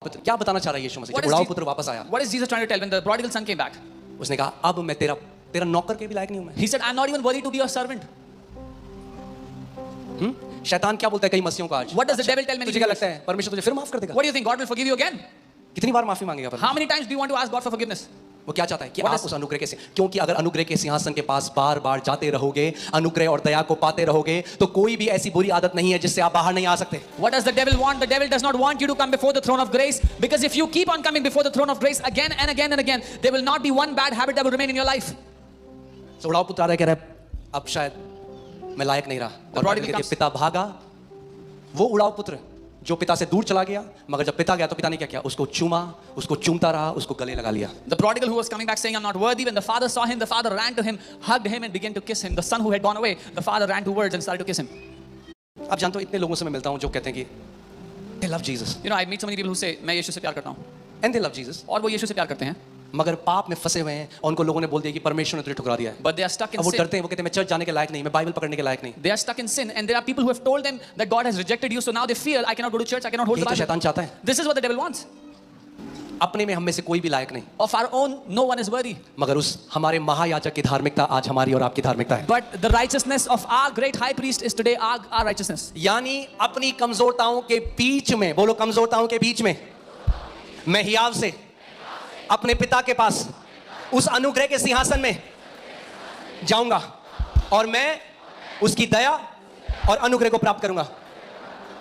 क्या बताना चाह रहा है यीशु मसीह? What जब is उड़ाऊ Je- पुत्र वापस आया, What is Jesus trying to tell when the prodigal son came back? उसने कहा अब मैं तेरा नौकर के भी लायक नहीं हूं मैं। He said, I'm not even worthy to be your servant. शैतान क्या बोलता है कई मसीहों को आज? What does the devil tell many तुझे क्या believers? लगता है परमेश्वर तुझे फिर माफ कर देगा? What do you think? God will forgive you again? कितनी बार माफी मांगेगा परमेश्वर? How many times do you want to ask God for forgiveness? वो क्या चाहता है कि What आप is- उस अनुग्रह के क्योंकि अगर अनुग्रह के सिंहासन के पास बार बार जाते रहोगे, अनुग्रह और दया को पाते रहोगे, तो कोई भी ऐसी बुरी आदत नहीं है जिससे आप बाहर नहीं आ सकते। What does the devil want? The devil does not want you to come before the throne of grace, because if you keep on coming before the throne of grace again and again and again, there will not be one bad habit that will remain in your life. तो उड़ाऊ पुत्र आ रहा है, कह रहा है अब शायद मैं लायक नहीं रहा, और prodigal कहते हैं, comes- पिता भागा। वो उड़ाऊ पुत्र जो पिता से दूर चला गया, मगर जब पिता गया तो पिता ने क्या किया? उसको चूमा, उसको चूमता रहा, उसको गले लगा लिया। The prodigal who was coming back saying, I'm not worthy, when the father saw him, the father ran to him, hugged him and began to kiss him. The son who had gone away, the father ran towards and started to kiss him. आप जानते हो इतने लोगों से मैं मिलता हूं जो कहते हैं कि they love Jesus You know, I meet so many people who say, मैं यीशु से प्यार करता हूँ, and they love Jesus, और वो यीशु से प्यार करते हैं, मगर पाप में फंसे हुए हैं और उनको लोगों ने बोल दिया कि परमेश्वर ने तुझे ठुकरा दिया है। but they are stuck in अब वो sin. डरते हैं, वो कहते हैं मैं चर्च जाने के लायक नहीं, मैं बाइबल पकड़ने के लायक नहीं। They are stuck in sin, and there are people who have told them that God has rejected you, so now they fear, I cannot go to church, I cannot hold यही the तो Bible. शैतान चाहता है। This is what the devil wants. अपने में हम में से कोई भी लायक नहीं, Of our own, no one is worthy. मगर उस हमारे महायाजक की धार्मिकता आज हमारी और आपकी धार्मिकता है। But the righteousness of our great high priest is today our righteousness. यानी अपनी कमजोरताओं के बीच में, बोलो कमजोरताओं के बीच में, मैं हियाव से अपने पिता के पास उस अनुग्रह के सिंहासन में जाऊंगा और मैं उसकी दया और अनुग्रह को प्राप्त करूंगा।